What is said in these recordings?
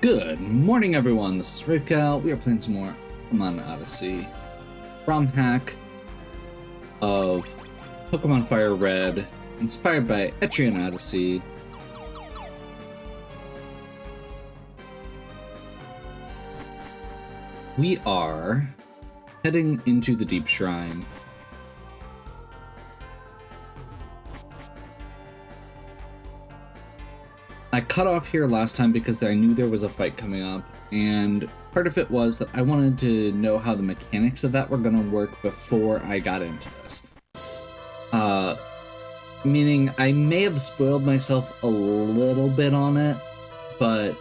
Good morning, everyone. This is Ravecal. We are playing some more Pokémon Odyssey. ROM hack of Pokemon Fire Red, inspired by Etrian Odyssey. We are heading into the Deep Shrine. I cut off here last time because I knew there was a fight coming up, and part of it was that I wanted to know how the mechanics of that were going to work before I got into this. Meaning I may have spoiled myself a little bit on it, but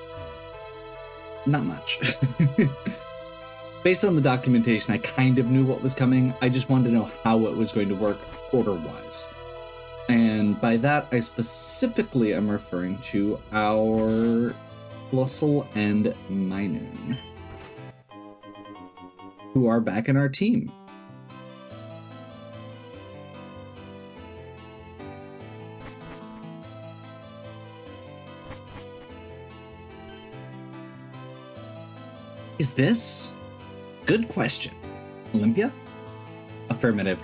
not much. Based on the documentation, I kind of knew what was coming. I just wanted to know how it was going to work order-wise. And by that, I specifically am referring to our Flusel and Minun, who are back in our team. Is this? Good question. Olympia? Affirmative.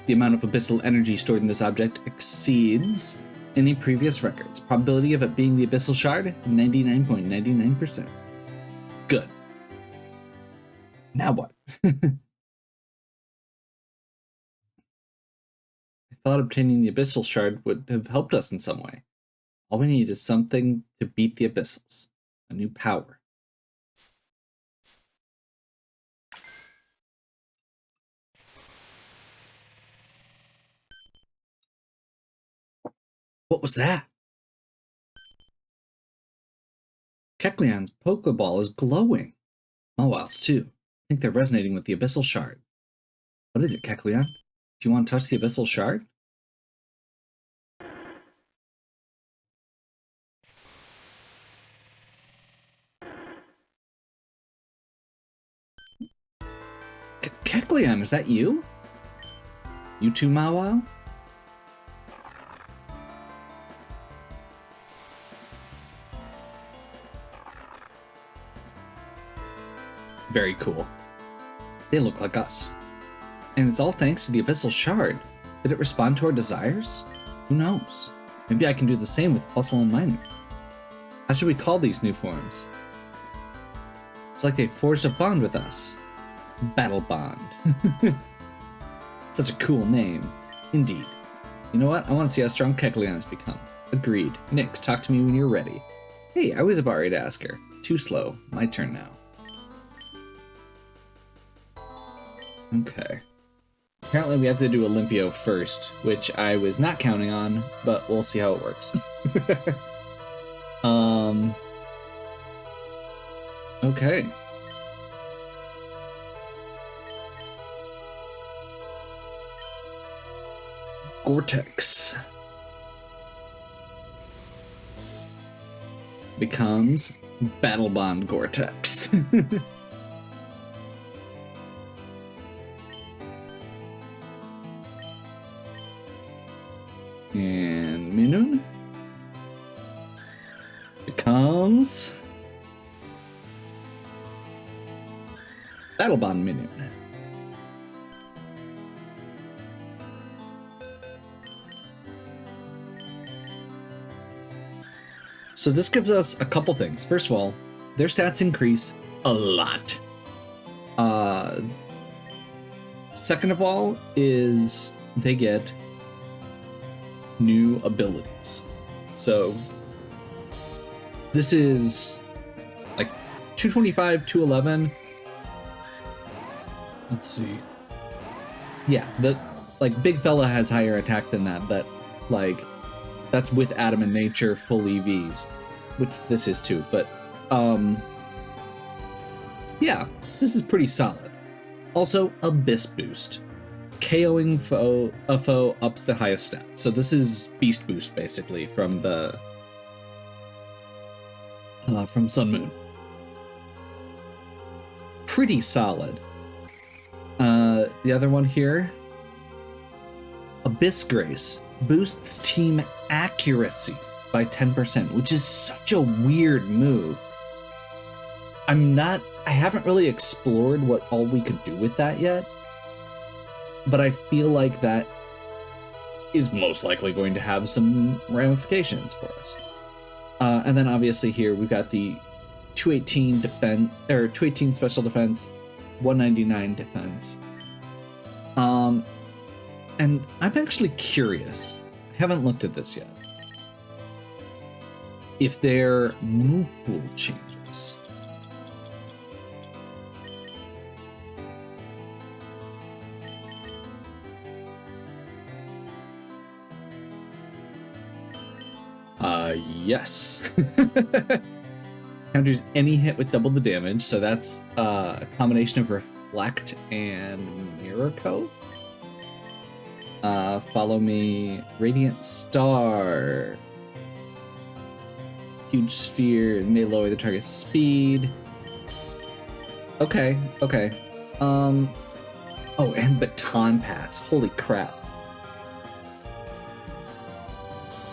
The amount of abyssal energy stored in this object exceeds any previous records. Probability of it being the abyssal shard, 99.99%. Good. Now what? I thought obtaining the abyssal shard would have helped us in some way. All we need is something to beat the abyssals. A new power. What was that? Kecleon's Pokeball is glowing. Mawile's too. I think they're resonating with the abyssal shard. What is it, Kecleon? Do you want to touch the abyssal shard? Kecleon, is that you? You too, Mawile? Very cool. They look like us. And it's all thanks to the abyssal shard. Did it respond to our desires? Who knows? Maybe I can do the same with Flusel and Minun. How should we call these new forms? It's like they forged a bond with us. Battle Bond. Such a cool name. Indeed. You know what? I want to see how strong Kecleon has become. Agreed. Nyx, talk to me when you're ready. Hey, I was about ready to ask her. Too slow. My turn now. Okay. Apparently we have to do Olympio first, which I was not counting on, but we'll see how it works. Okay. Gore-Tex becomes Battle Bond Gore-Tex. And Minun becomes Battle Bond Minun. So this gives us a couple things. First of all, their stats increase a lot. Second of all is they get new abilities. So this is like 225, 211. Let's see. Yeah, the like big fella has higher attack than that, but like that's with Adam and Nature full EVs, which this is too, but yeah, this is pretty solid. Also, Abyss Boost. KOing a foe ups the highest stat. So this is Beast Boost basically from the from Sun Moon. Pretty solid. The other one here, Abyss Grace boosts team accuracy by 10%, which is such a weird move. I haven't really explored what all we could do with that yet, but I feel like that is most likely going to have some ramifications for us. And then obviously here we've got the 218 defense, or 218 special defense, 199 defense. And I'm actually curious, I haven't looked at this yet, if their move pool changes. Yes. Counters any hit with double the damage, so that's a combination of Reflect and Mirror Coat. Follow me, Radiant Star. Huge Sphere may lower the target's speed. Okay. Oh, and Baton Pass. Holy crap.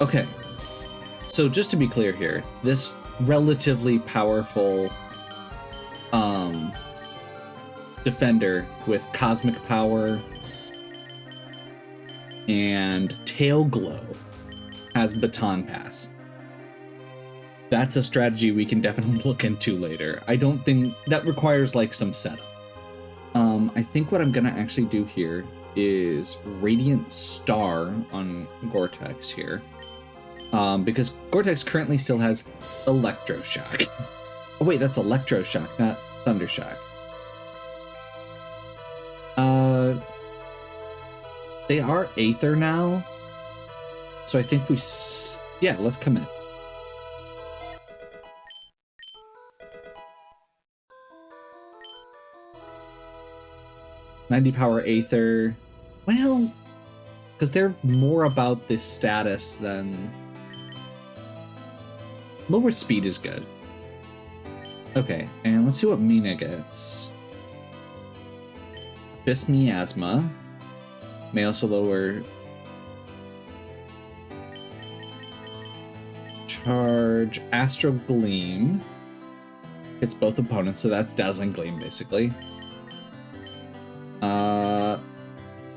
Okay. So just to be clear here, this relatively powerful defender with Cosmic Power and Tail Glow has Baton Pass. That's a strategy we can definitely look into later. I don't think that requires like some setup. I think what I'm gonna actually do here is Radiant Star on Gore-Tex here. Because Gore-Tex currently still has Electroshock. Oh wait, that's Electroshock, not Thundershock. They are Aether now, so I think yeah, let's commit. $90 power Aether. Well, because they're more about this status than... Lower speed is good. Okay, and let's see what Mina gets. Abyss Miasma. May also lower... Charge. Astral Gleam. Hits both opponents, so that's Dazzling Gleam, basically.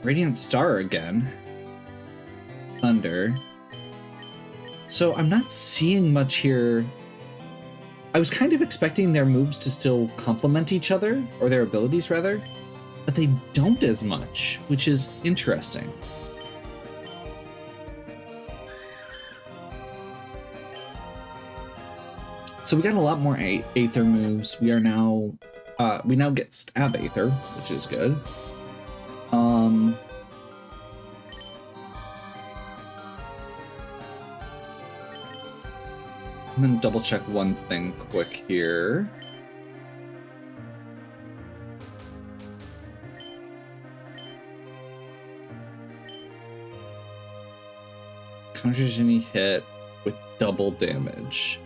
Radiant Star again. Thunder. So I'm not seeing much here. I was kind of expecting their moves to still complement each other, or their abilities rather, but they don't as much, which is interesting. So we got a lot more Aether moves. We are now, we now get Stab Aether, which is good. I'm gonna double check one thing quick here. Counters any hit with double damage.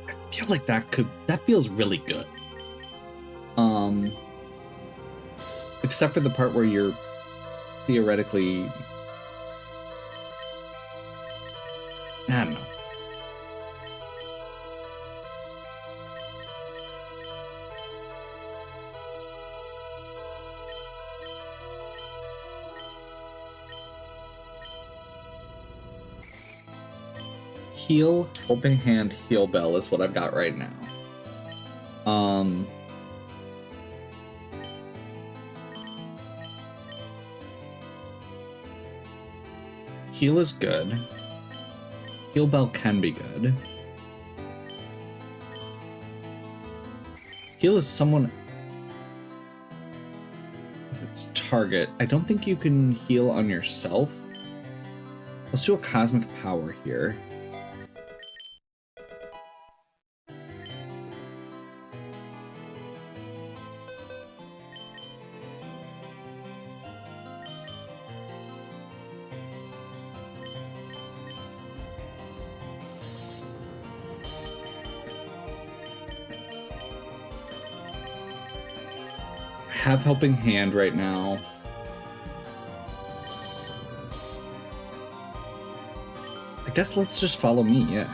I feel like that feels really good. Except for the part where you're theoretically, I don't know. Heal, Helping Hand, Heal Bell is what I've got right now. Heal is good. Heal Bell can be good. Heal is someone... If it's target, I don't think you can heal on yourself. Let's do a Cosmic Power here. Have Helping Hand right now. I guess let's just follow me, yeah.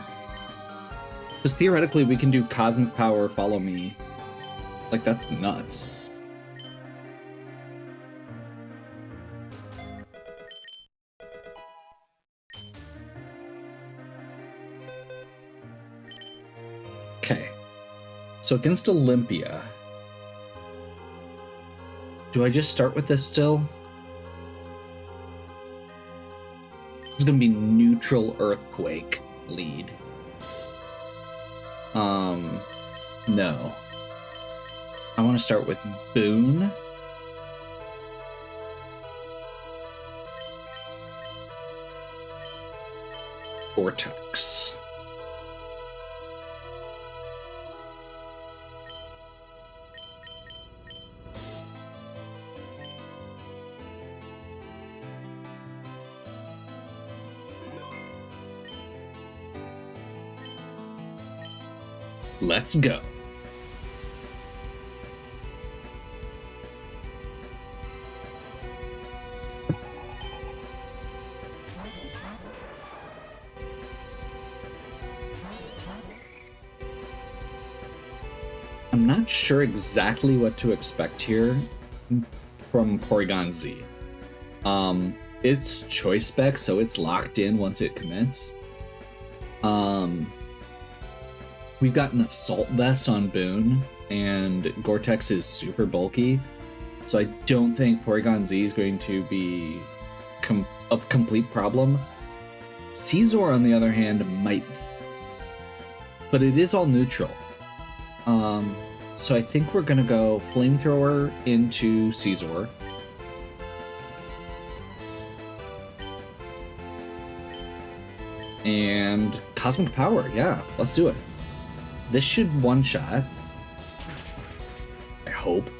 Because theoretically, we can do Cosmic Power, Follow Me. Like, that's nuts. Okay. So against Olympia, do I just start with this still? This is gonna be neutral Earthquake lead. No. I want to start with Boon. Vortex. Let's go. I'm not sure exactly what to expect here from Porygon Z. It's choice spec, so it's locked in once it commits. We've got an Assault Vest on Boon, and Gore-Tex is super bulky, so I don't think Porygon Z is going to be a complete problem. Caesar, on the other hand, might be. But it is all neutral. So I think we're gonna go Flamethrower into Caesar. And Cosmic Power, yeah, let's do it. This should one-shot. I hope.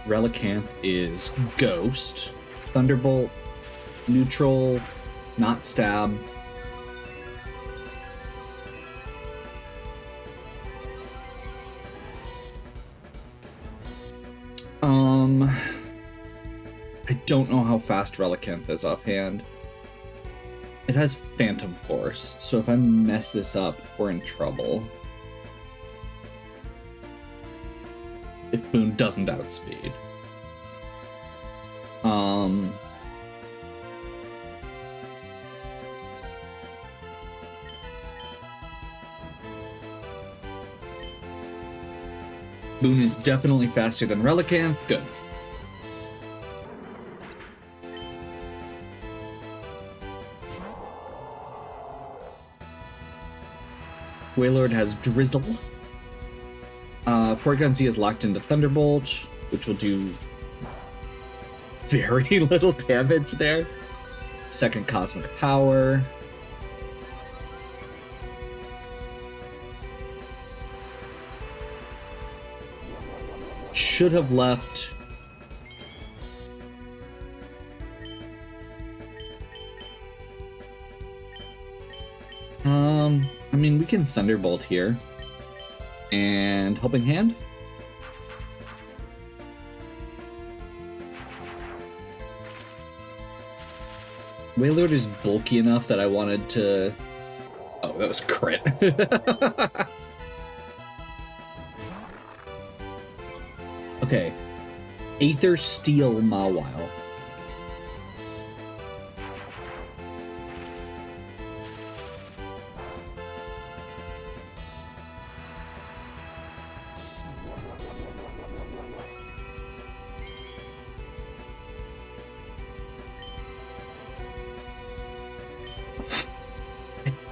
Relicanth is Ghost. Thunderbolt, neutral, not stab. I don't know how fast Relicanth is offhand. It has Phantom Force, so if I mess this up, we're in trouble. If Boon doesn't outspeed. Boon is definitely faster than Relicanth. Good. Wailord has Drizzle. Porygon Z is locked into Thunderbolt, which will do very little damage there. Second Cosmic Power. Should have left. I mean, we can Thunderbolt here. And Helping Hand? Wailord is bulky enough that I wanted to... Oh, that was crit. Okay. Aether Steel Mawile.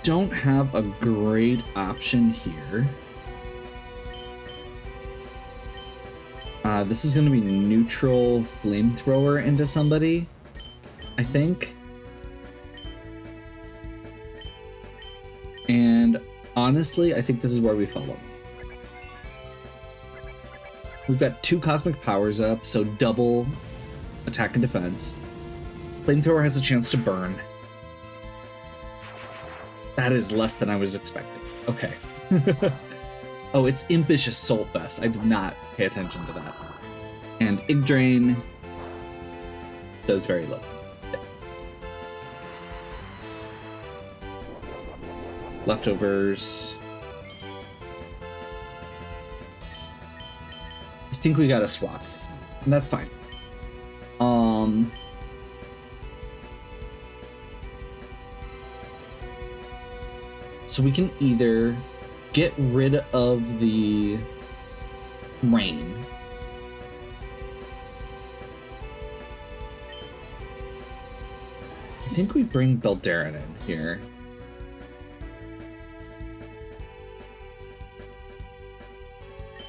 Don't have a great option here. This is going to be neutral Flamethrower into somebody, I think. And honestly, I think this is where we follow. We've got 2 Cosmic Powers up, so double attack and defense. Flamethrower has a chance to burn. That is less than I was expecting. Okay. Oh, it's Impish Assault Vest. I did not pay attention to that. And Ig Drain does very little. Leftovers. I think we gotta swap. And that's fine. So we can either get rid of the rain. I think we bring Beldarin in here.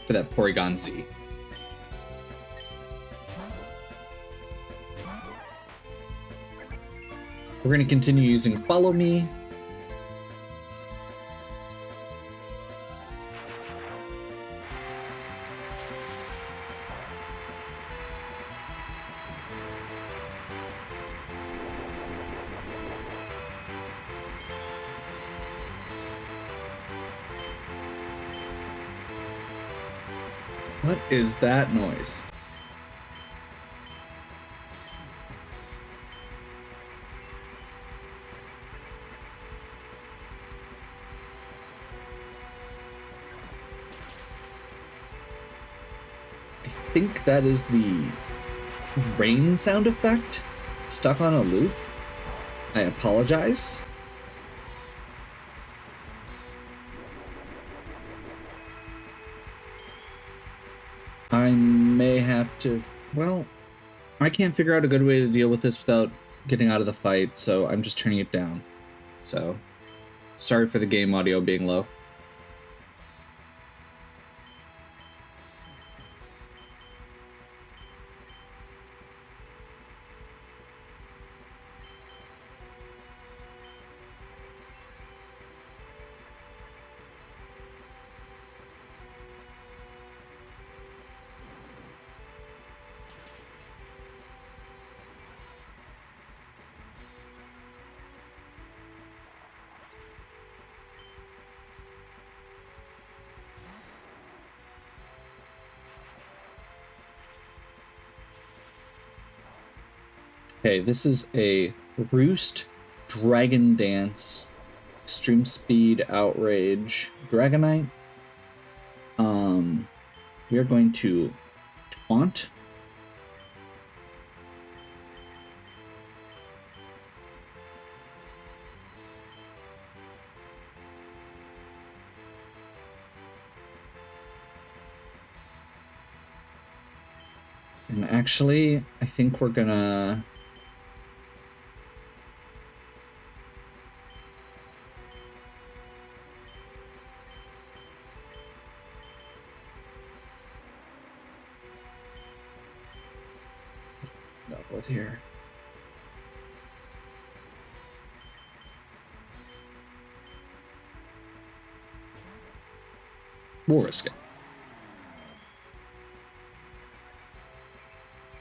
For that Porygon Z. We're going to continue using Follow Me. What is that noise? I think that is the rain sound effect stuck on a loop. I apologize. I may have to, well, I can't figure out a good way to deal with this without getting out of the fight, so I'm just turning it down. So, sorry for the game audio being low. Okay, this is a Roost, Dragon Dance, Extreme Speed, Outrage, Dragonite. We are going to Taunt. And actually, I think we're gonna... with here. We'll risk it.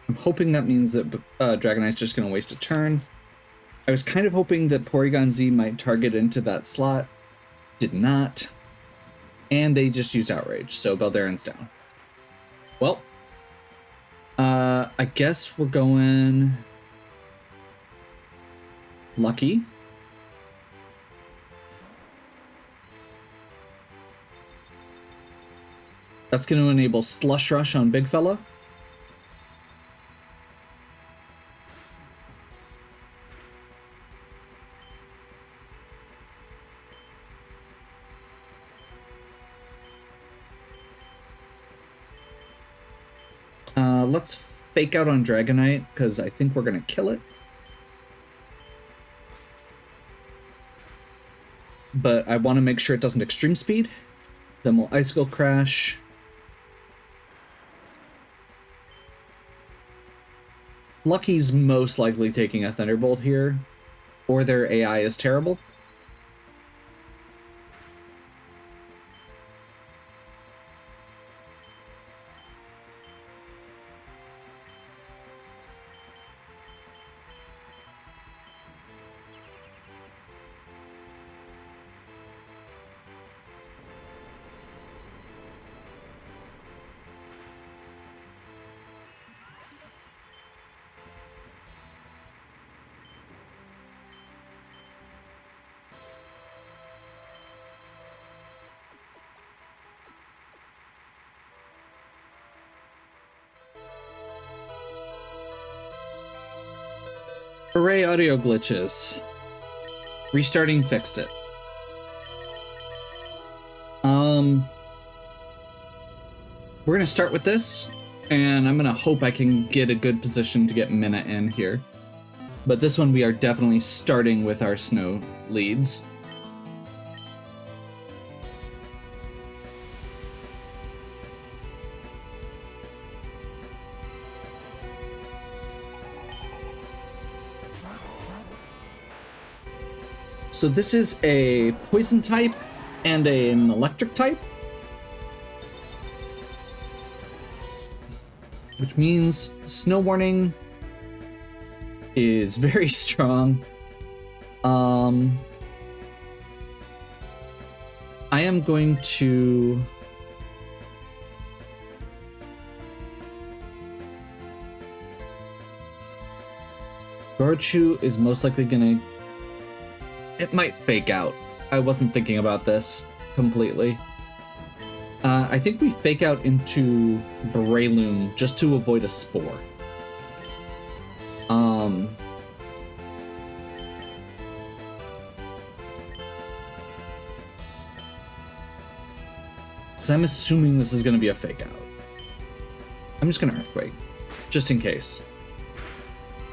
I'm hoping that means that Dragonite's just going to waste a turn. I was kind of hoping that Porygon Z might target into that slot. Did not. And they just used Outrage, so Beldarin's down. Well, I guess we're going Lucky. That's going to enable Slush Rush on Big Fella. Let's fake out on Dragonite, because I think we're going to kill it. But I want to make sure it doesn't Extreme Speed. Then we'll Icicle Crash. Lucky's most likely taking a Thunderbolt here, or their AI is terrible. Array audio glitches. Restarting fixed it. We're gonna start with this, and I'm gonna hope I can get a good position to get Minna in here. But this one we are definitely starting with our snow leads. So this is a poison type and an electric type, which means snow warning is very strong. I am going to Garchu is most likely gonna, it might fake out. I wasn't thinking about this completely. I think we fake out into Breloom just to avoid a spore. Because I'm assuming this is going to be a fake out. I'm just going to Earthquake, just in case.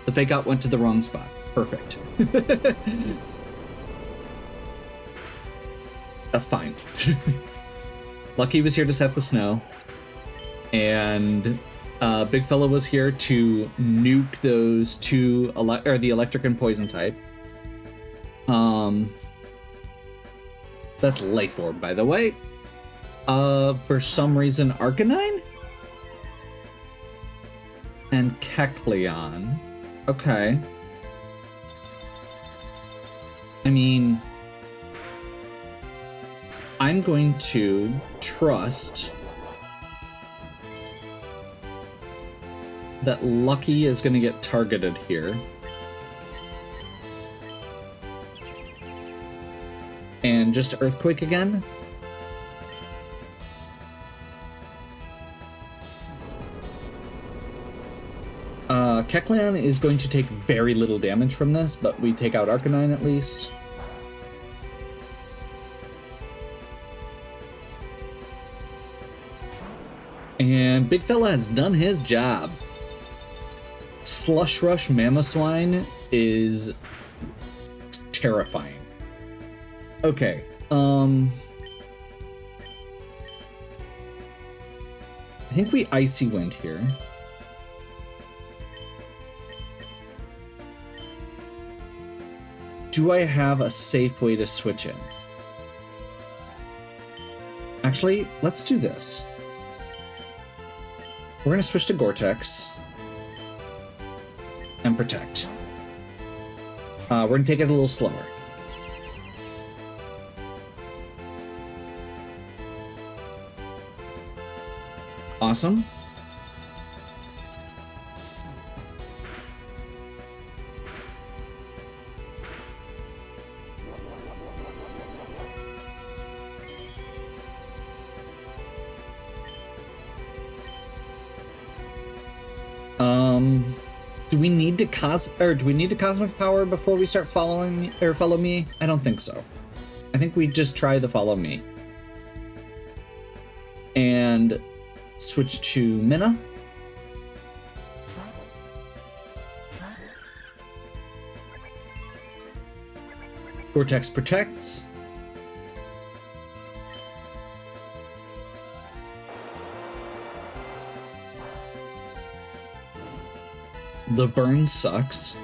The fake out went to the wrong spot. Perfect. That's fine. Lucky was here to set the snow, and Big Fella was here to nuke those two, the electric and poison type. That's Life Orb, by the way. For some reason, Arcanine and Kecleon. Okay. I mean, I'm going to trust that Lucky is going to get targeted here. And just Earthquake again. Kecleon is going to take very little damage from this, but we take out Arcanine at least. And Big Fella has done his job. Slush Rush Mamoswine is terrifying. Okay, I think we Icy Wind here. Do I have a safe way to switch in? Actually, let's do this. We're going to switch to Gore-Tex and Protect. We're going to take it a little slower. Awesome. Do we need to Cosmic Power before we start following me, or Follow Me? I don't think so. I think we just try the Follow Me. And switch to Minna. Gore-Tex protects. The burn sucks.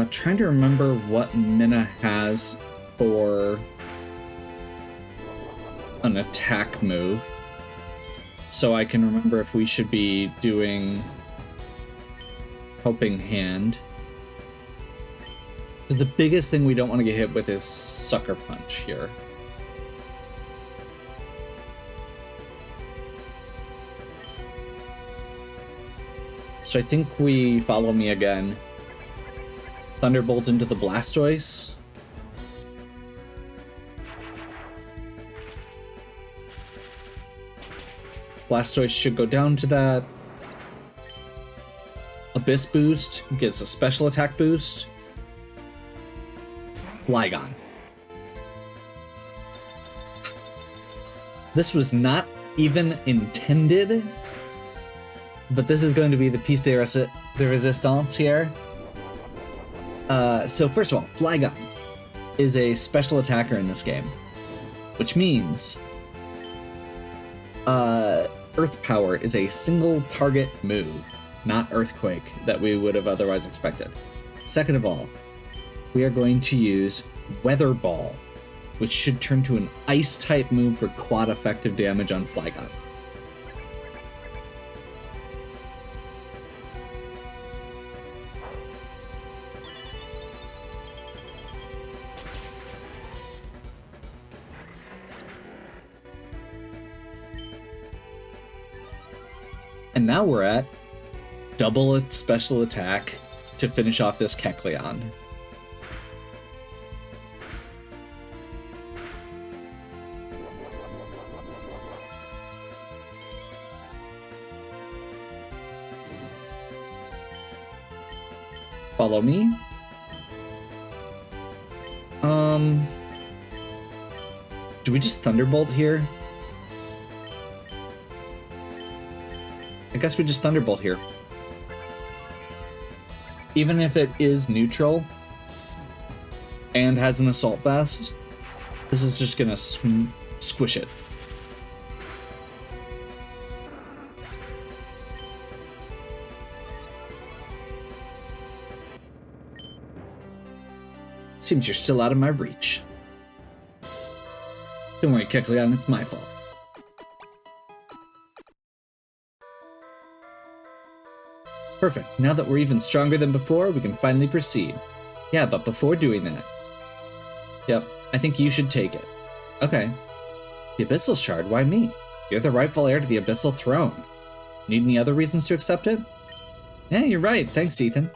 Trying to remember what Minna has for an attack move, so I can remember if we should be doing Helping Hand. Because the biggest thing we don't want to get hit with is Sucker Punch here. So I think we Follow Me again. Thunderbolt into the Blastoise. Blastoise should go down to that. Abyss boost, gets a special attack boost. Flygon. This was not even intended, but this is going to be the piece de resistance here. So first of all, Flygon is a special attacker in this game, which means Earth Power is a single target move, not Earthquake that we would have otherwise expected. Second of all, we are going to use Weather Ball, which should turn to an Ice type move for quad effective damage on Flygon. And now we're at double its special attack to finish off this Kecleon. Follow me. Do we just Thunderbolt here? I guess we just Thunderbolt here. Even if it is neutral and has an Assault Vest, this is just gonna squish it. Seems you're still out of my reach. Don't worry, Kecleon, it's my fault. Perfect. Now that we're even stronger than before, we can finally proceed. Yeah, but before doing that... Yep, I think you should take it. Okay. The Abyssal Shard, why me? You're the rightful heir to the Abyssal Throne. Need any other reasons to accept it? Yeah, you're right. Thanks, Ethan.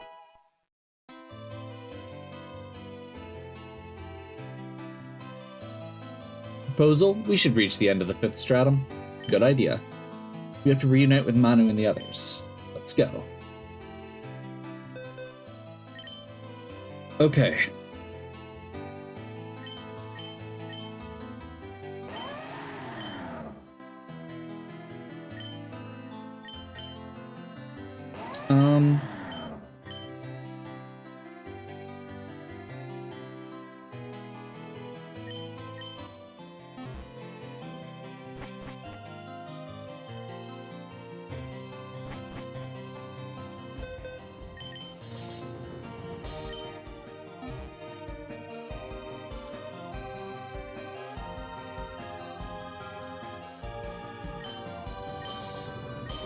Proposal? We should reach the end of the 5th stratum. Good idea. We have to reunite with Manu and the others. Let's go. Okay.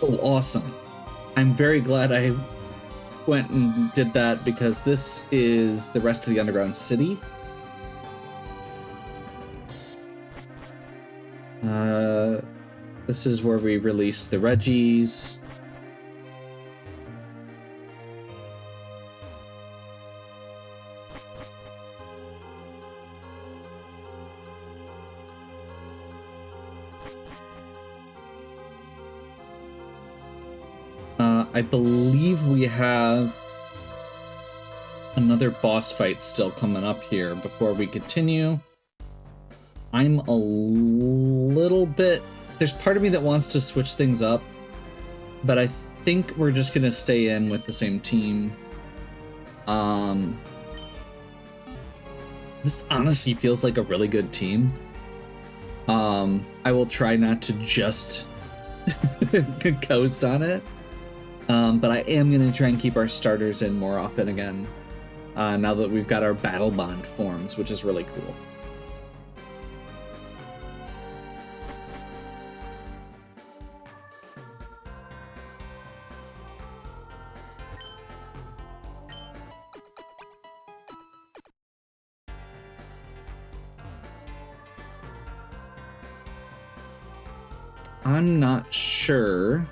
Oh, awesome. I'm very glad I went and did that because this is the rest of the underground city. This is where we released the Reggies. I believe we have another boss fight still coming up here before we continue. I'm a little bit... There's part of me that wants to switch things up, but I think we're just going to stay in with the same team. This honestly feels like a really good team. I will try not to just coast on it. But I am going to try and keep our starters in more often again, now that we've got our battle bond forms, which is really cool. I'm not sure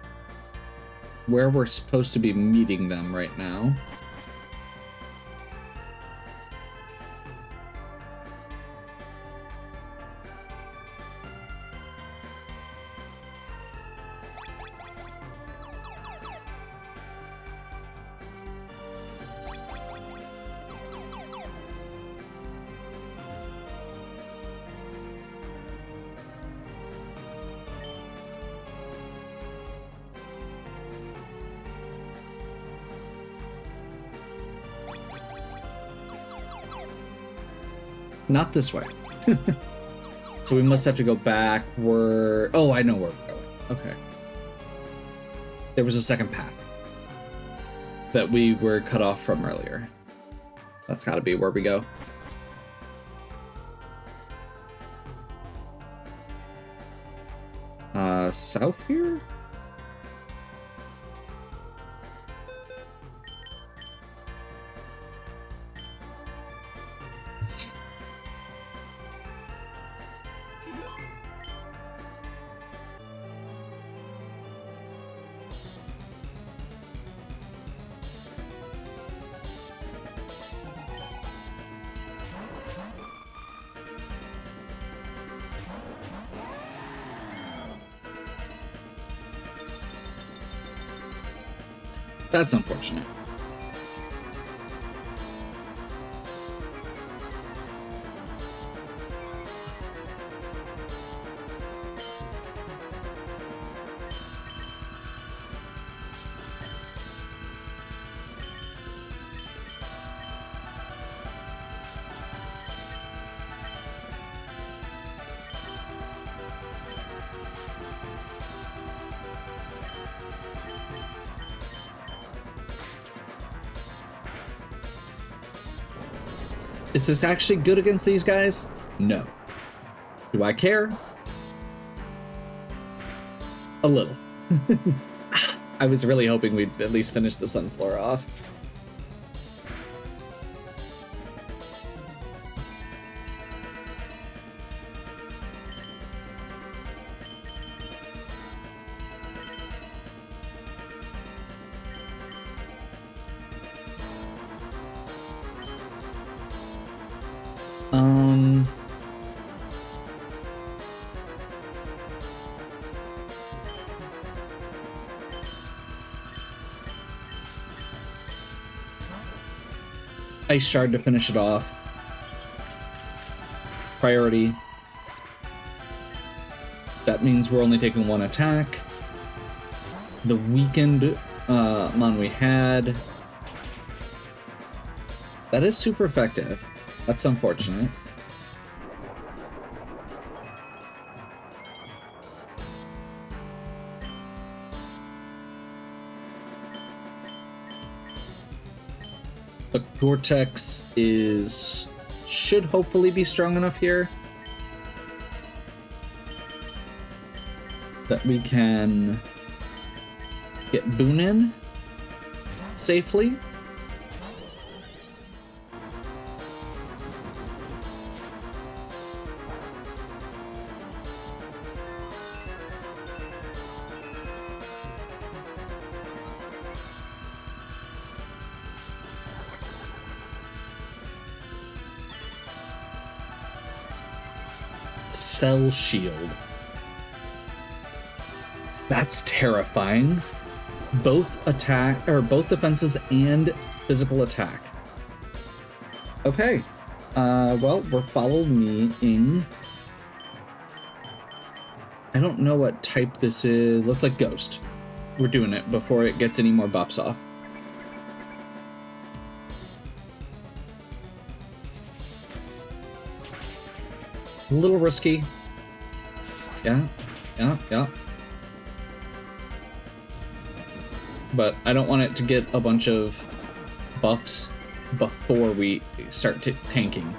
where we're supposed to be meeting them right now. Not this way. So we must have to go back. Oh, I know where we're going. Okay. There was a second path that we were cut off from earlier. That's got to be where we go. South here? That's unfortunate. Is this actually good against these guys? No. Do I care? A little. I was really hoping we'd at least finish the Sunflower off. Ice Shard to finish it off. Priority. That means we're only taking one attack. The weakened mon we had. That is super effective. That's unfortunate. But Vortex should hopefully be strong enough here that we can get Boon in safely. Cell Shield. That's terrifying. Both defenses and physical attack. Okay. Well, we're following. I don't know what type this is. Looks like Ghost. We're doing it before it gets any more buffs off. A little risky. Yeah. But I don't want it to get a bunch of buffs before we start tanking.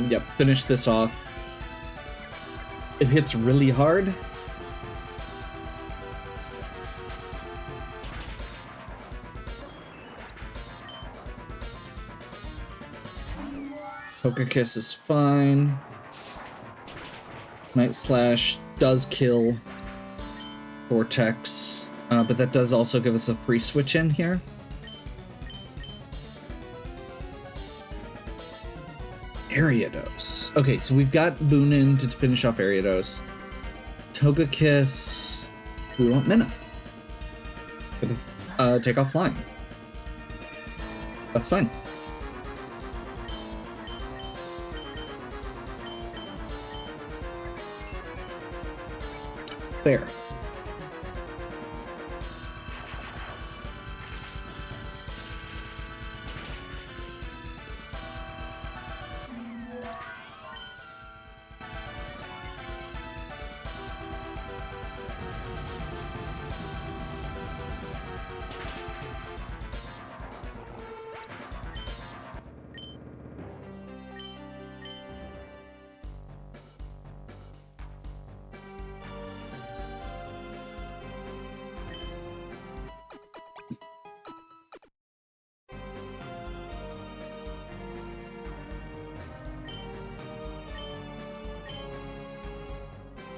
Yep, finish this off. It hits really hard. Togekiss is fine. Night Slash does kill Vortex, but that does also give us a free switch in here. Ariados. Okay, so we've got Boon in to finish off Ariados. Togekiss. We want Minna. For the take off flying. That's fine. There.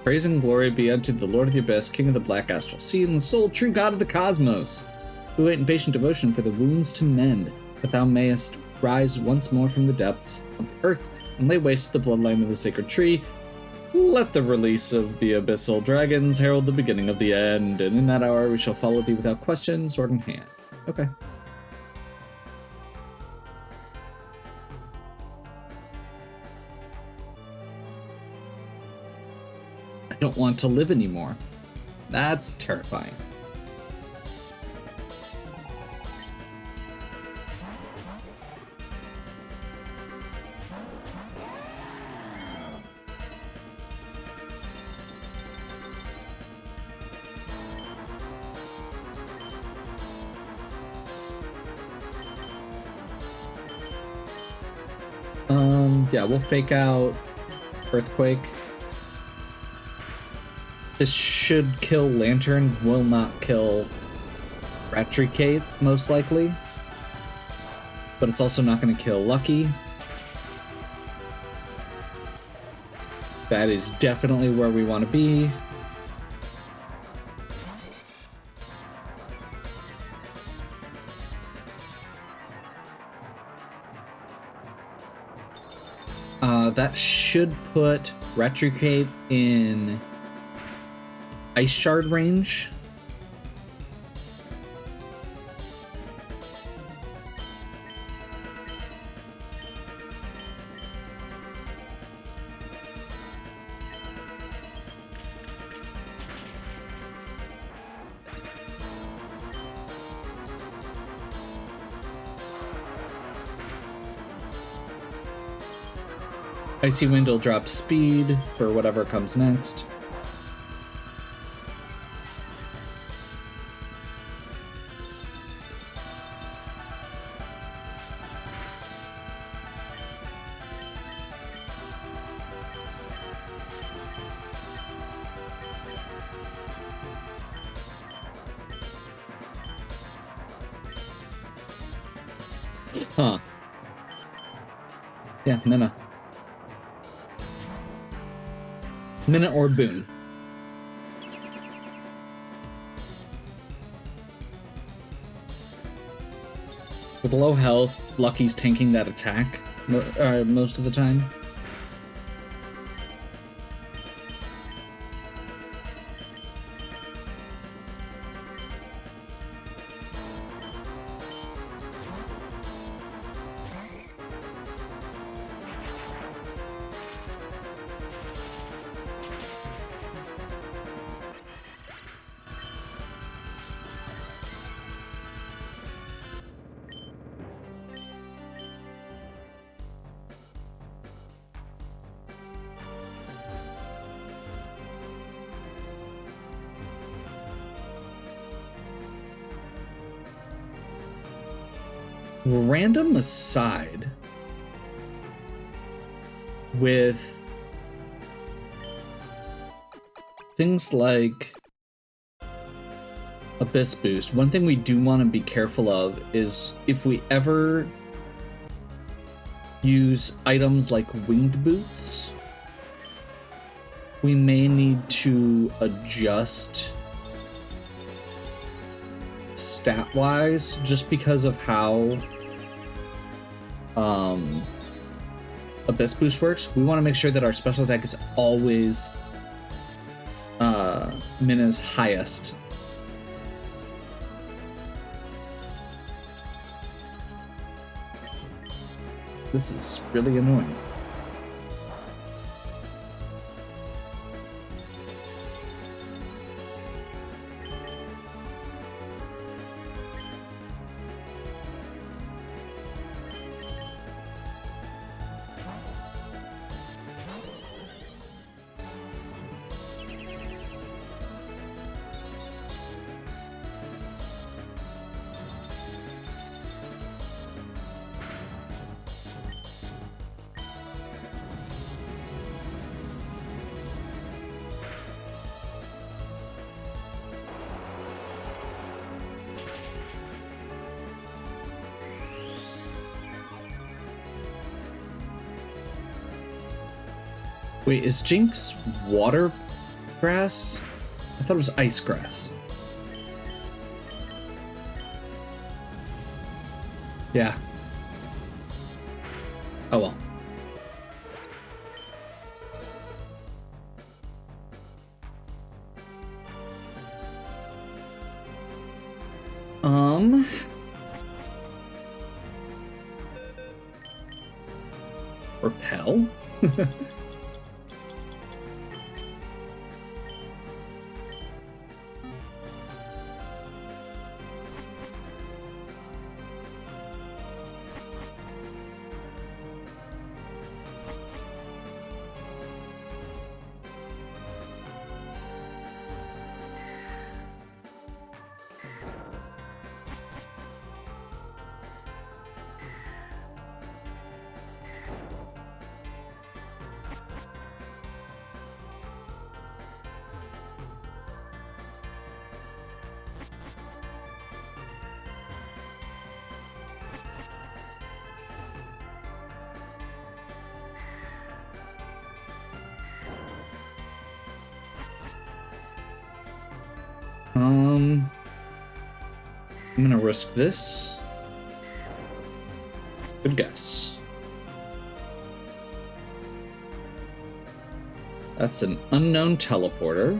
Praise and glory be unto the Lord of the Abyss, King of the Black Astral Sea, and the sole true God of the cosmos, who wait in patient devotion for the wounds to mend, that thou mayest rise once more from the depths of the earth and lay waste to the bloodline of the sacred tree. Let the release of the abyssal dragons herald the beginning of the end, and in that hour we shall follow thee without question, sword in hand. Okay. I don't want to live anymore. That's terrifying. Yeah, we'll fake out Earthquake. This should kill Lantern, will not kill Retricate, most likely. But it's also not going to kill Lucky. That is definitely where we want to be. That should put Retricate in Ice Shard range. Icy Wind will drop speed for whatever comes next. Huh. Yeah, Minna. Minna or Boon. With low health, Lucky's tanking that attack most of the time. Random aside, with things like Abyss Boost, one thing we do want to be careful of is if we ever use items like Winged Boots, we may need to adjust stat-wise, just because of how Abyss Boost works. We want to make sure that our special attack is always Minna's highest. This is really annoying. Wait, is Jinx water grass? I thought it was ice grass. Yeah. Oh well. Repel? I'm gonna risk this. Good guess. That's an unknown teleporter.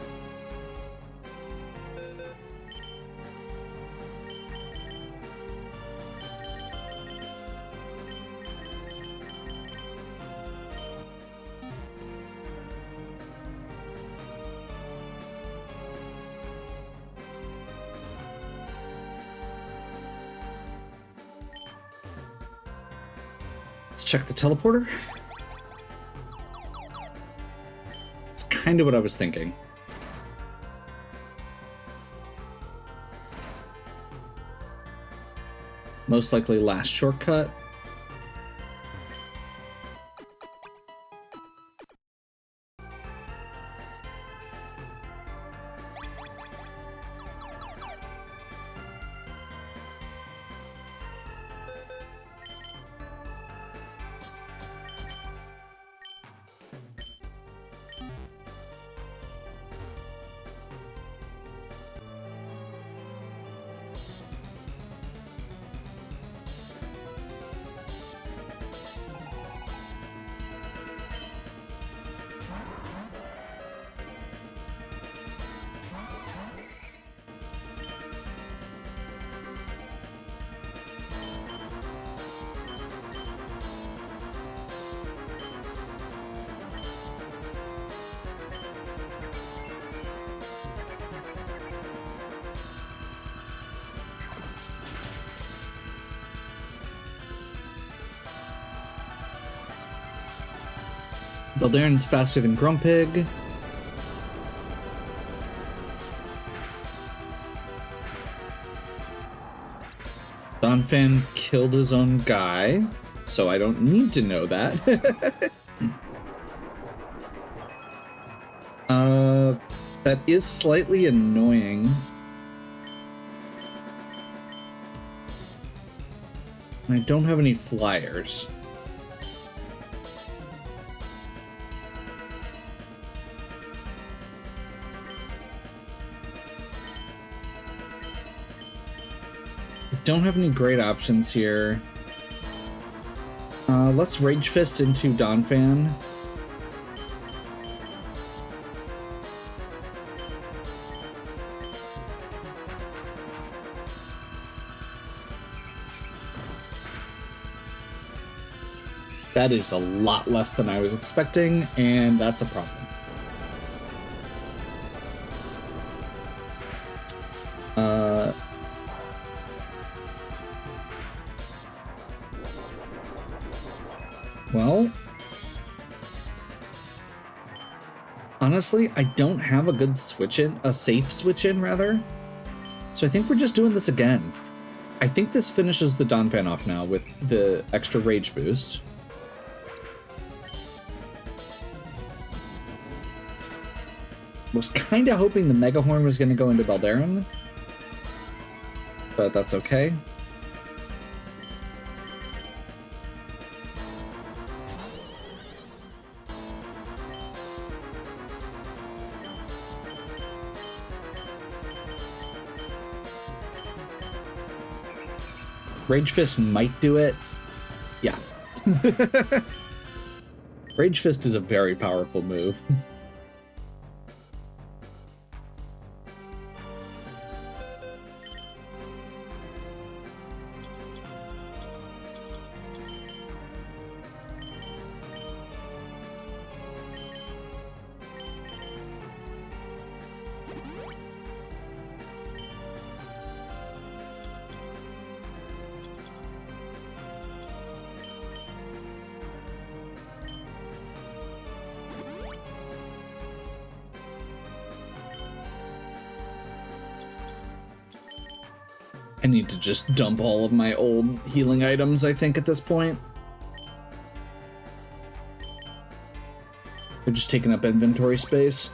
Check the teleporter. It's kind of what I was thinking. Most likely last shortcut. Beldarin's faster than Grumpig. Donphan killed his own guy, so I don't need to know that. That is slightly annoying. I don't have any flyers. Don't have any great options here. Let's Rage Fist into Donphan. That is a lot less than I was expecting, and that's a problem. Well, honestly, I don't have a good a safe switch in, rather. So I think we're just doing this again. I think this finishes the Donphan off now with the extra rage boost. Was kind of hoping the Mega Horn was going to go into Baldaran, but that's okay. Rage Fist might do it. Yeah. Rage Fist is a very powerful move. I need to just dump all of my old healing items, I think, at this point. They're just taking up inventory space.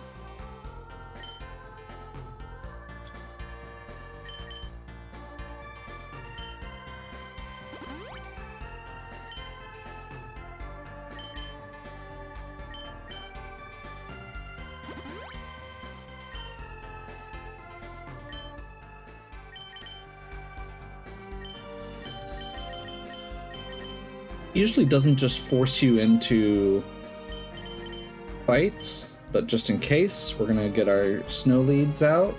Usually doesn't just force you into fights, but just in case, we're gonna get our snow leads out.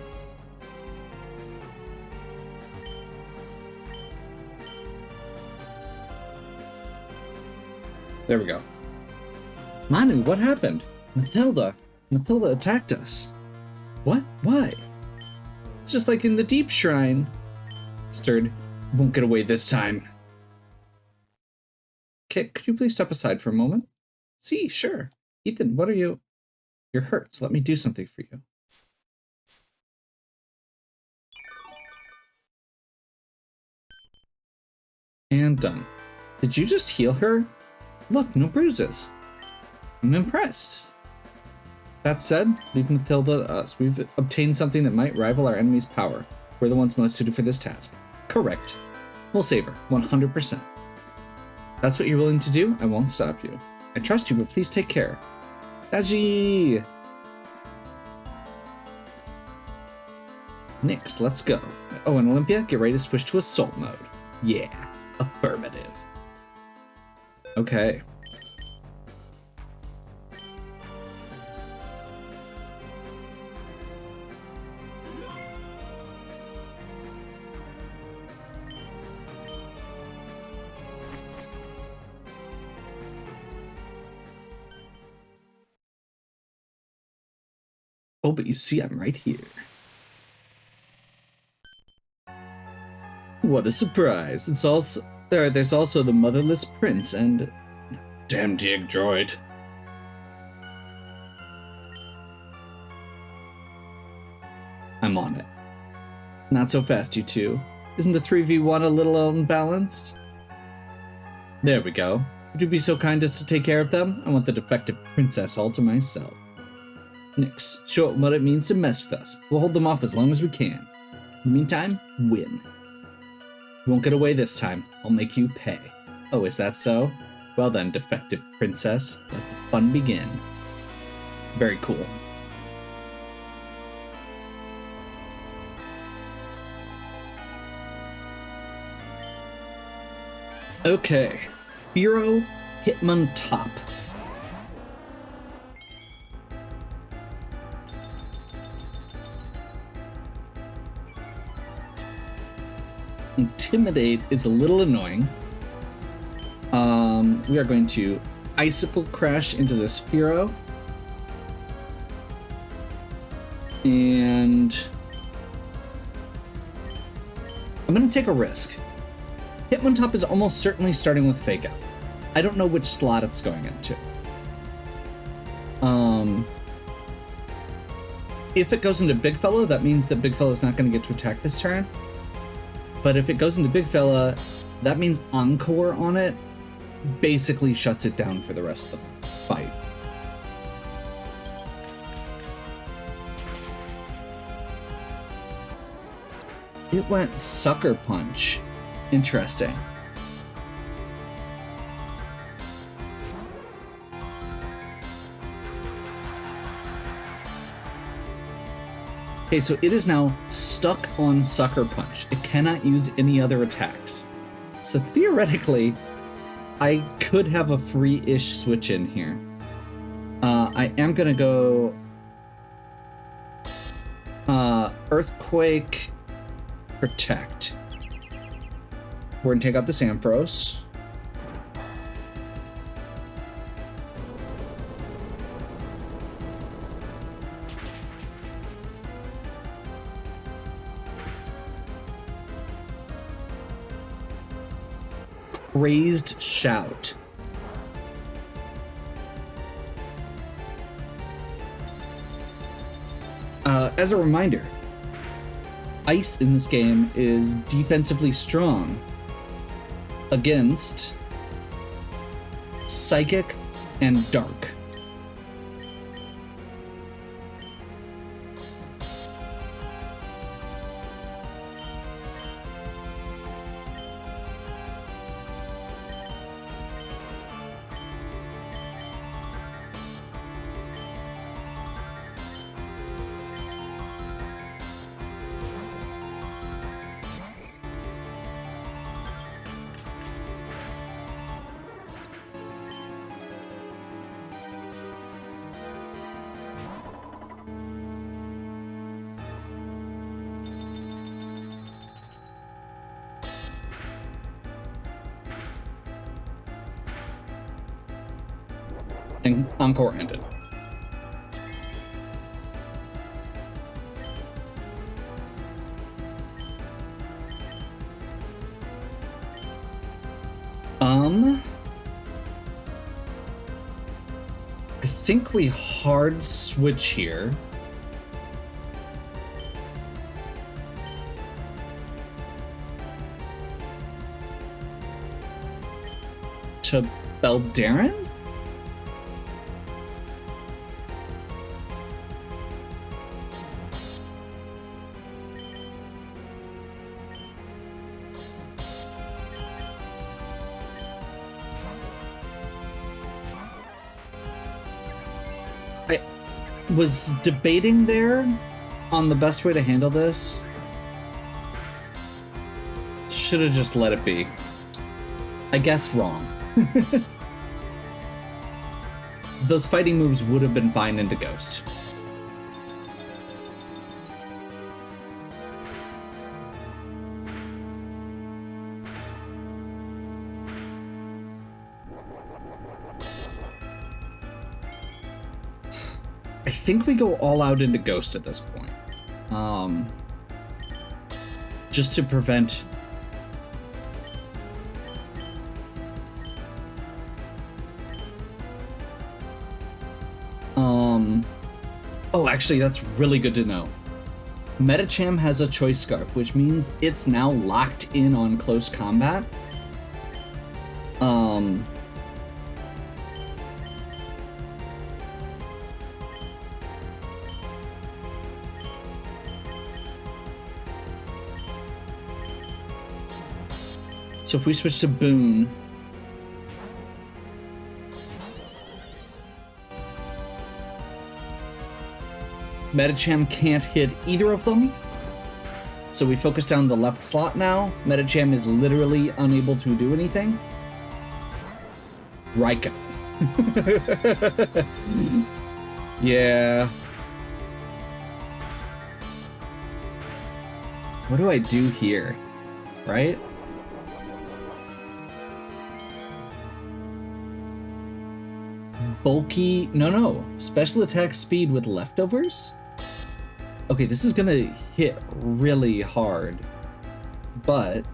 There we go. Manu, what happened? Mathilda attacked us. What? Why? It's just like in the Deep Shrine. Bastard, won't get away this time. Kit, could you please step aside for a moment? See, sure. Ethan, what are you? You're hurt, so let me do something for you. And done. Did you just heal her? Look, no bruises. I'm impressed. That said, leave Mathilda to us. We've obtained something that might rival our enemy's power. We're the ones most suited for this task. Correct. We'll save her, 100%. That's what you're willing to do? I won't stop you. I trust you, but please take care. Daji! Nyx, let's go. Oh, and Olympia, get ready to switch to assault mode. Yeah, affirmative. Okay. Oh, but you see, I'm right here. What a surprise. It's also there's also the motherless prince and damn dig droid. I'm on it. Not so fast, you two. Isn't a 3v1 a little unbalanced? There we go. Would you be so kind as to take care of them? I want the defective princess all to myself. Nyx, show them what it means to mess with us. We'll hold them off as long as we can. In the meantime, win. You won't get away this time. I'll make you pay. Oh, is that so? Well then, defective princess, let the fun begin. Very cool. Okay. Hero Hitmon Top. Intimidate is a little annoying. we are going to Icicle Crash into this Fearow. And I'm going to take a risk. Hitmontop is almost certainly starting with Fake Out. I don't know which slot it's going into. If it goes into Big Fella, that means that Big Fella's not going to get to attack this turn. But if it goes into Big Fella, that means Encore on it basically shuts it down for the rest of the fight. It went Sucker Punch. Interesting. Okay, so it is now stuck on Sucker Punch. It cannot use any other attacks. So theoretically, I could have a free-ish switch in here. I am gonna go Earthquake, Protect. We're gonna take out the Samphros. Raised Shout. As a reminder, Ice in this game is defensively strong against Psychic and Dark. And Encore ended. I think we hard switch here. To Beldarin? I was debating there on the best way to handle this. Should have just let it be. I guessed wrong. Those fighting moves would have been fine into Ghost. I think we go all out into Ghost at this point. Just to prevent... Oh, actually, that's really good to know. Medicham has a Choice Scarf, which means it's now locked in on close combat. So if we switch to Boon... Medicham can't hit either of them. So we focus down the left slot now. Medicham is literally unable to do anything. Raikou. Yeah. What do I do here? Right? bulky... No. Special attack speed with leftovers? Okay, this is gonna hit really hard. But...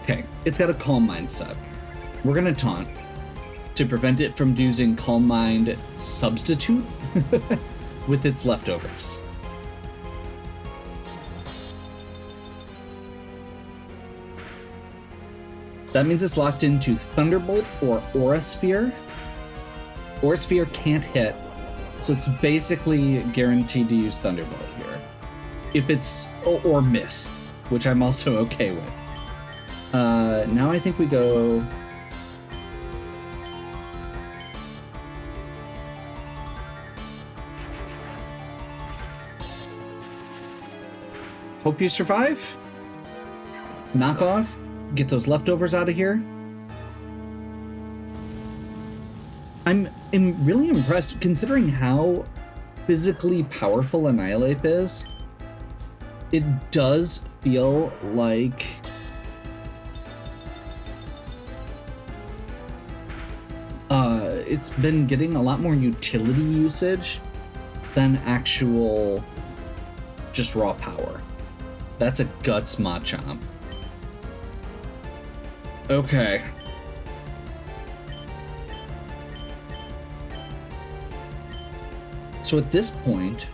okay, it's got a Calm Mind set. We're gonna taunt to prevent it from using Calm Mind substitute with its leftovers. That means it's locked into Thunderbolt or Aura Sphere. Aura Sphere can't hit, so it's basically guaranteed to use Thunderbolt here. If it's, or miss, which I'm also okay with. Now I think we go... Hope you survive. Knock off. Get those leftovers out of here. I'm really impressed considering how physically powerful Annihilate is. It does feel like it's been getting a lot more utility usage than actual just raw power. That's a Guts Machamp. Okay. So at this point,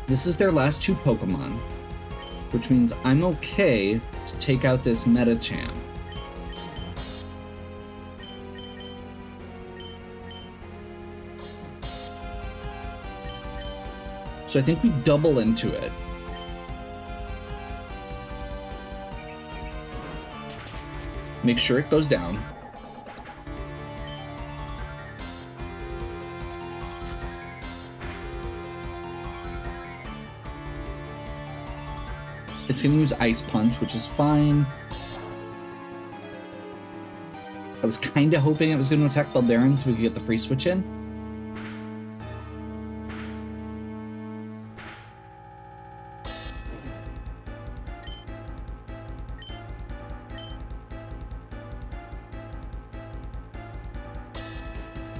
this is their last two Pokemon, which means I'm okay to take out this Metacham. So I think we double into it. Make sure it goes down. It's gonna use Ice Punch, which is fine. I was kinda hoping it was gonna attack Balderon so we could get the free switch in.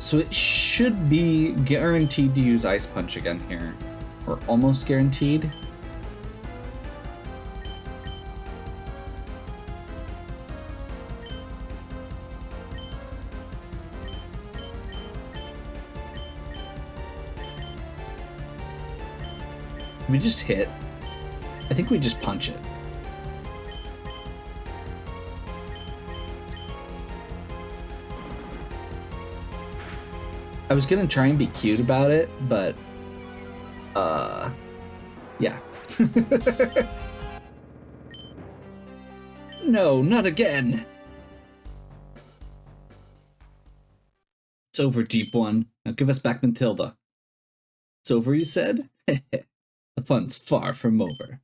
So it should be guaranteed to use Ice Punch again here. Or almost guaranteed. We just hit. I think we just punch it. I was gonna try and be cute about it, but yeah. No, not again. It's over, Deep One. Now give us back Mathilda. It's over, you said? The fun's far from over.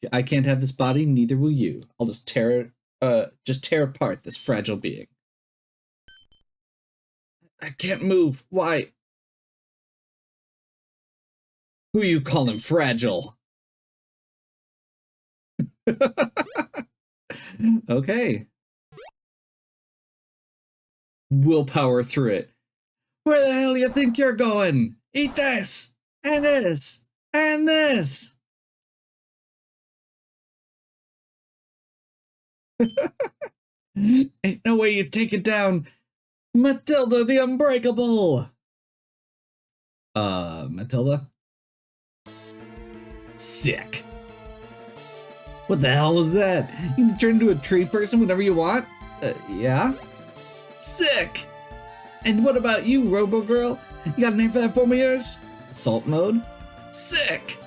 If I can't have this body, neither will you. I'll just tear apart this fragile being. I can't move. Why? Who you calling fragile? Okay. We'll power through it. Where the hell you think you're going? Eat this! And this! And this! Ain't no way you take it down. Mathilda the Unbreakable! Mathilda? Sick. What the hell was that? You can turn into a tree person whenever you want? Yeah? Sick! And what about you, Robo-Girl? You got a name for that form of yours? Assault Mode? Sick!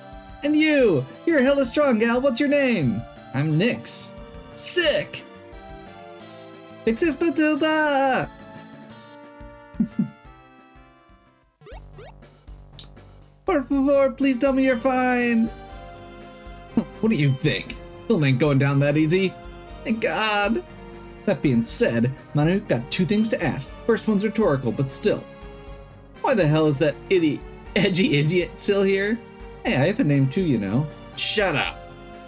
And you! You're hella strong, gal. What's your name? I'm Nyx. Sick! Fix this, Mathilda! Por favor, please tell me you're fine. What do you think? Still ain't going down that easy. Thank God. That being said, Manu got 2 things to ask. First one's rhetorical, but still. Why the hell is that edgy idiot still here? Hey, I have a name too, you know. Shut up.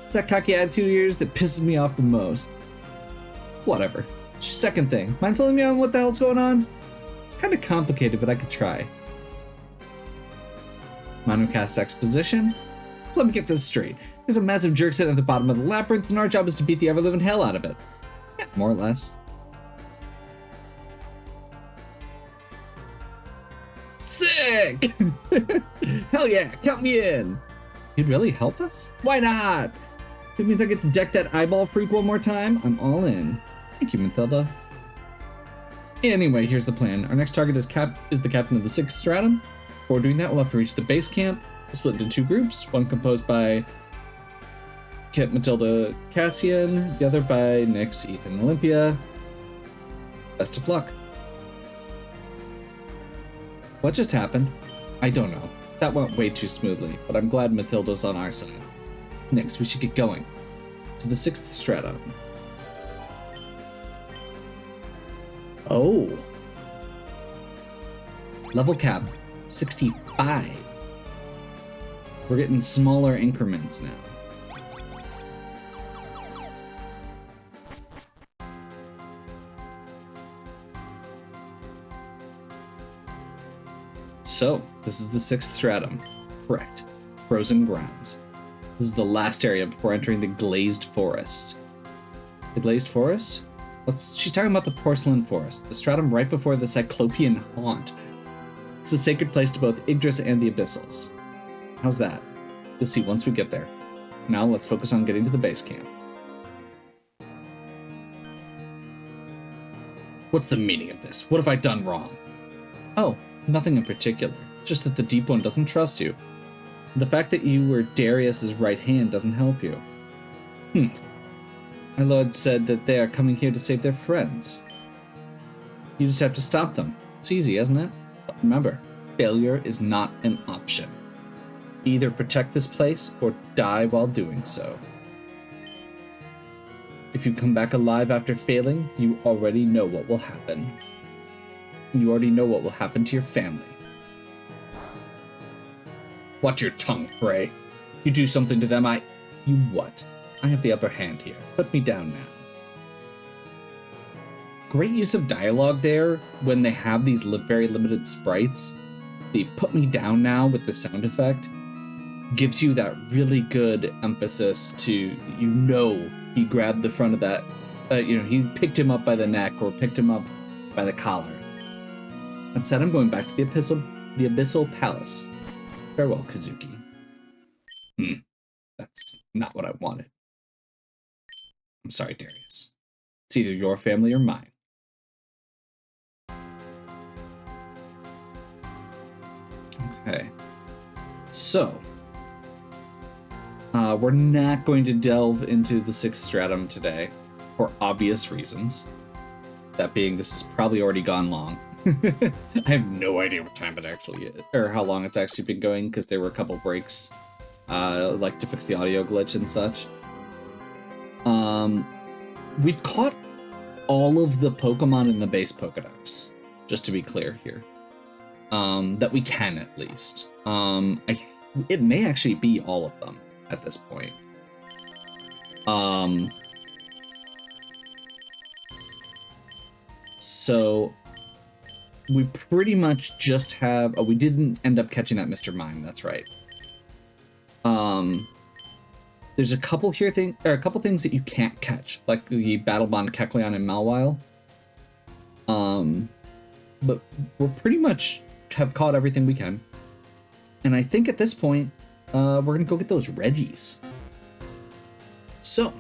It's that cocky attitude of yours that pisses me off the most. Whatever. Second thing, mind filling me on what the hell's going on? It's kind of complicated, but I could try. Manu casts exposition. Let me get this straight. There's a massive jerk sitting at the bottom of the labyrinth, and our job is to beat the ever-living hell out of it. Yeah, more or less. Sick! Hell yeah, count me in! You'd really help us? Why not? If it means I get to deck that eyeball freak one more time, I'm all in. Thank you, Mathilda. Anyway, here's the plan. Our next target is the captain of the 6th Stratum. Before doing that, we'll have to reach the base camp. We'll split into 2 groups, one composed by Kit, Mathilda, Cassian, the other by Nyx, Ethan, and Olympia. Best of luck. What just happened? I don't know. That went way too smoothly, but I'm glad Mathilda's on our side. Nyx, we should get going. To the 6th Stratum. Oh. Level cap, 65. We're getting smaller increments now. So, this is the 6th Stratum. Correct. Frozen Grounds. This is the last area before entering the Glazed Forest. The Glazed Forest? She's talking about the Porcelain Forest, the stratum right before the Cyclopean Haunt. It's a sacred place to both Yggdrasil and the Abyssals. How's that? You'll see once we get there. Now let's focus on getting to the base camp. What's the meaning of this? What have I done wrong? Oh, nothing in particular. Just that the Deep One doesn't trust you. The fact that you were Darius's right hand doesn't help you. My lord said that they are coming here to save their friends. You just have to stop them. It's easy, isn't it? But remember, failure is not an option. Either protect this place or die while doing so. If you come back alive after failing, you already know what will happen. You already know what will happen to your family. Watch your tongue, Bray. If you do something to them, You what? I have the upper hand here. Put me down now. Great use of dialogue there when they have these very limited sprites. The put me down now with the sound effect gives you that really good emphasis to, he grabbed the front of that, he picked him up by the neck or picked him up by the collar. That said, I'm going back to the Abyssal Palace. Farewell, Kazuki. That's not what I wanted. I'm sorry, Darius. It's either your family or mine. Okay. So, we're not going to delve into the 6th Stratum today, for obvious reasons. That being, this has probably already gone long. I have no idea what time it actually is, or how long it's actually been going, because there were a couple breaks, like to fix the audio glitch and such. We've caught all of the Pokemon in the base Pokedex, just to be clear here. That we can, at least. It may actually be all of them at this point. So we pretty much just have... Oh, we didn't end up catching that Mr. Mime, that's right. There's a couple things that you can't catch, like the Battlebond Kecleon and Mawile. But we're pretty much have caught everything we can. And I think at this point, we're gonna go get those Reggies. So,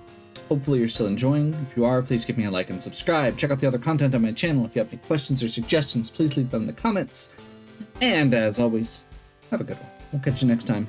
hopefully you're still enjoying. If you are, please give me a like and subscribe. Check out the other content on my channel. If you have any questions or suggestions, please leave them in the comments. And as always, have a good one. We'll catch you next time.